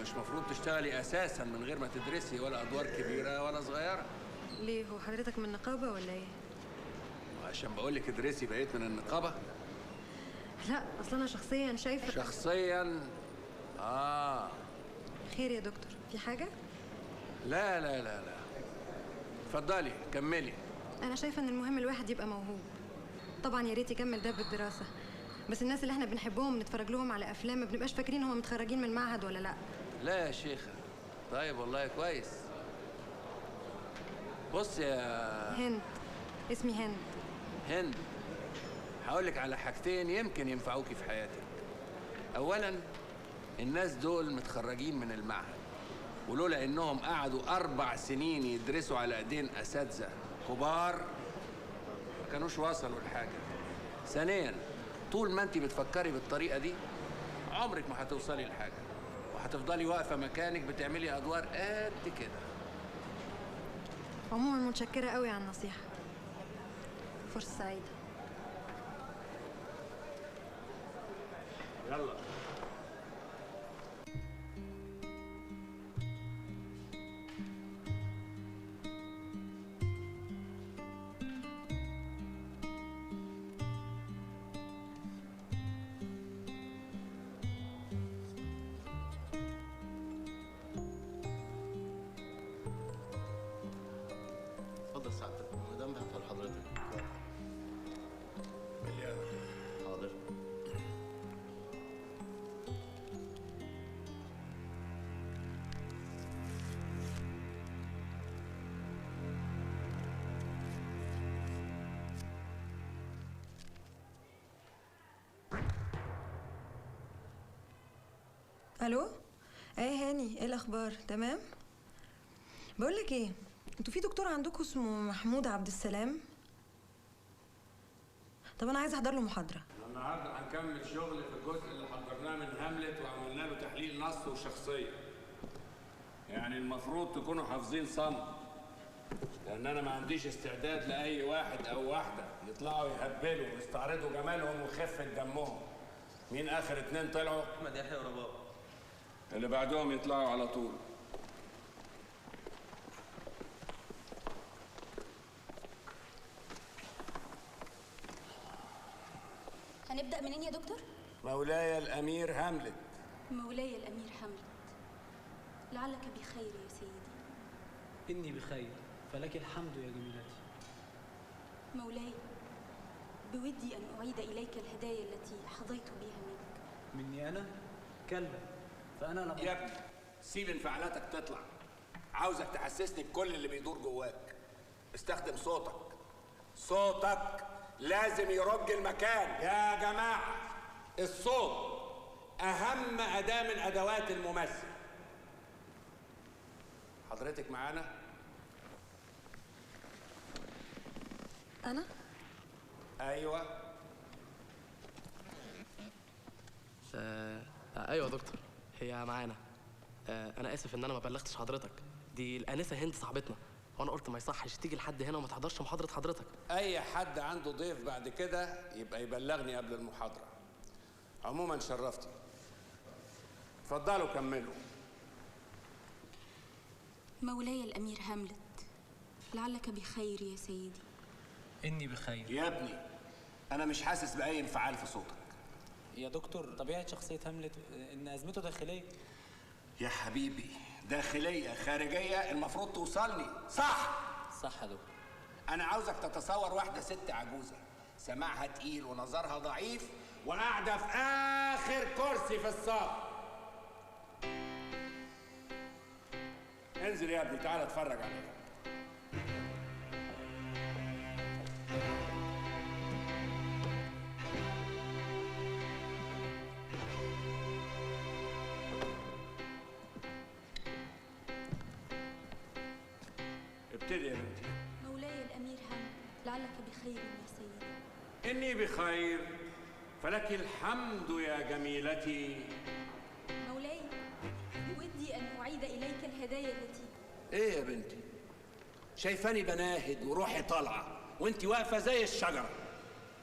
مش مفروض تشتغلي اساسا من غير ما تدرسي ولا ادوار كبيره ولا صغيره. ليه، هو حضرتك من النقابة ولا ايه؟ وعشان بقول لك ادرسي بقيت من النقابه؟ لا، اصل انا شخصيا شايفة. شخصيا؟ خير يا دكتور، في حاجة؟ لا لا لا لا، اتفضلي كملي. انا شايفة ان المهم الواحد يبقى موهوب. طبعا يا ريت يكمل ده بالدراسة، بس الناس اللي احنا بنحبهم نتفرج لهم على افلام ما بنبقاش فاكرين هم متخرجين من المعهد ولا لا. لا يا شيخة. طيب والله كويس. بص يا هند، اسمي هند. هند، هقولك على حاجتين يمكن ينفعوكي في حياتك. اولا، الناس دول متخرجين من المعهد، ولولا انهم قعدوا 4 سنين يدرسوا على ايدين اساتذه كبار ما كانوش وصلوا لحاجه. ثانيا، طول ما انت بتفكري بالطريقه دي عمرك ما هتوصلي لحاجه، وهتفضلي واقفه مكانك بتعملي ادوار قد كده. عموما متشكرة قوي على النصيحة. فرصة سعيدة. يلا. اتفضل سعادتك، المدام بعتها لحضرتك. مليانة. حاضر. الو، ايه هاني، ايه الاخبار؟ تمام. بقول لك ايه، انتوا في دكتور عندكم اسمه محمود عبد السلام؟ طب انا عايزه احضر له محاضره. النهارده هنكمل شغل في الجزء اللي حضرناه من هاملت وعملنا له تحليل نص وشخصيه. يعني المفروض تكونوا حافظين صم، لان انا ما عنديش استعداد لاي واحد او واحده يطلعوا يهبلوا ويستعرضوا جمالهم وخفه دمهم. مين اخر 2 طلعوا؟ احمد يحيى ورباب. اللي بعدهم يطلعوا على طول. هنبدأ منين يا دكتور؟ مولاي الامير هاملت. مولاي الأمير حملت، لعلك بخير يا سيدي. إني بخير، فلك الحمد يا جميلتي. مولاي، بودي أن أعيد إليك الهدايا التي حظيت بها منك. مني أنا؟ كلا، فأنا لم. يا ابني سيب انفعالاتك تطلع. عاوزك تحسسني بكل اللي بيدور جواك. استخدم صوتك. صوتك لازم يرج المكان يا جماعة. الصوت أهم أداة من أدوات الممثل. حضرتك معانا؟ انا أيوة. ايوه يا دكتور، هي معانا. انا اسف ان انا ما بلغتش حضرتك، دي الانسه هند صاحبتنا، وانا قلت ما يصحش تيجي لحد هنا وما تحضرش محاضره حضرتك. أي حد عنده ضيف بعد كده يبقى يبلغني قبل المحاضرة. عموما شرفتي. اتفضلوا كملوا. مولاي الأمير هاملت، لعلك بخير يا سيدي. إني بخير. يا ابني أنا مش حاسس بأي انفعال في صوتك. يا دكتور، طبيعة شخصية هاملت إن أزمته داخلية. يا حبيبي، داخلية خارجية المفروض توصلني، صح؟ صح يا دكتور. أنا عاوزك تتصور واحدة ست عجوزة سماعها تقيل ونظرها ضعيف وقاعدة في آخر كرسي في الصف. انزل يا ابني، تعالى اتفرج عليها. ابتدي يا بنتي. مولاي الأمير هاملت، لعلك بخير يا سيدي. إني بخير، فلك الحمد يا جميلتي. مولاي، بودي أن أعيد إليك الهدايا التي. إيه يا بنتي؟ شايفاني بناهد وروحي طالعة وأنت واقفة زي الشجرة.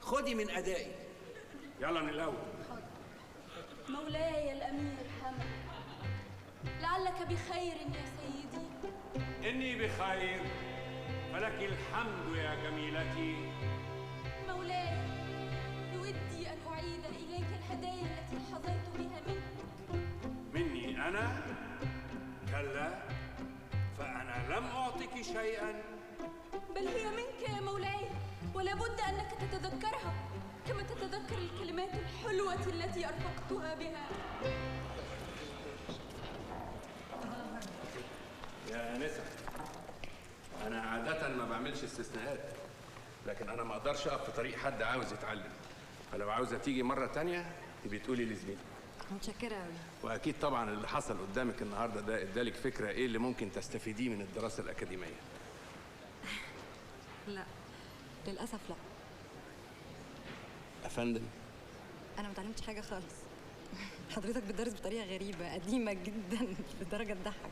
خدي من أدائي. يلا من الأول. حاضر. مولاي الأمير حملت، لعلك بخير يا سيدي. إني بخير، فلك الحمد يا جميلتي. مولاي، بودي أن أعيد إليك الهدايا التي حظيت بها منك. مني أنا؟ كلا، فأنا لم أعطك شيئا. بل هي منك يا مولاي، ولا بد أنك تتذكرها كما تتذكر الكلمات الحلوة التي أرفقتها بها. يا آنسة، أنا عادة ما بعملش استثناءات، لكن أنا ما أقدرش أقف في طريق حد عاوز يتعلم، فلو عاوزة تيجي مرة تانية تبقي تقولي لزميلك. متشكرة أوي. وأكيد طبعا اللي حصل قدامك النهارده ده ادالك فكرة إيه اللي ممكن تستفيديه من الدراسة الأكاديمية. لا، للأسف لا. أفندم، أنا ما اتعلمتش حاجة خالص. حضرتك بتدرس بطريقة غريبة قديمة جدا لدرجة تضحك.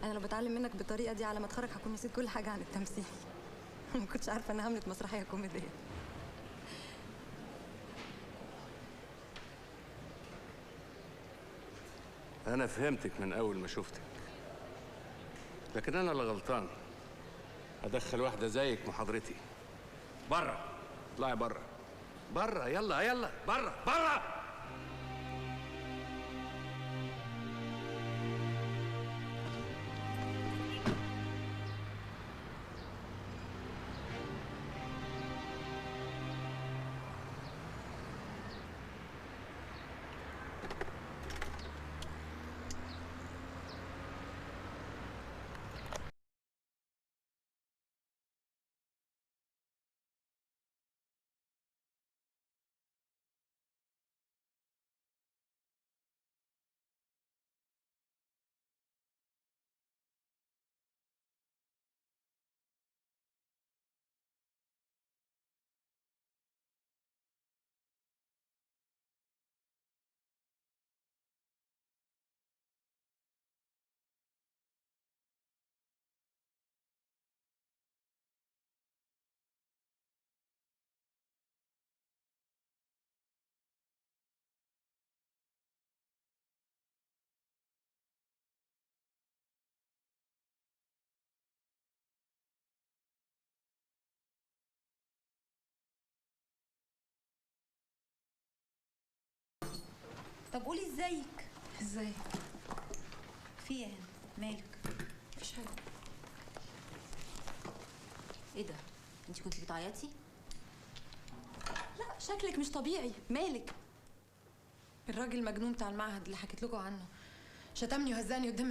أنا لو بتعلم منك بالطريقة دي على ما أتخرج هكون نسيت كل حاجة عن التمثيل. ما كنتش عارفة إنها عملت مسرحية كوميدية. أنا فهمتك من أول ما شفتك، لكن أنا اللي غلطان. أدخل واحدة زيك محاضرتي. بره، اطلعي بره. بره، يلا يلا، بره بره. طب قولي ازيك؟ إزاي؟ في ايه؟ مالك؟ مفيش حاجة. ايه ده؟ انت كنتي بتعيطي؟ لا، شكلك مش طبيعي. مالك؟ الراجل المجنون بتاع المعهد اللي حكيت لكم عنه شتمني وهزقني قدام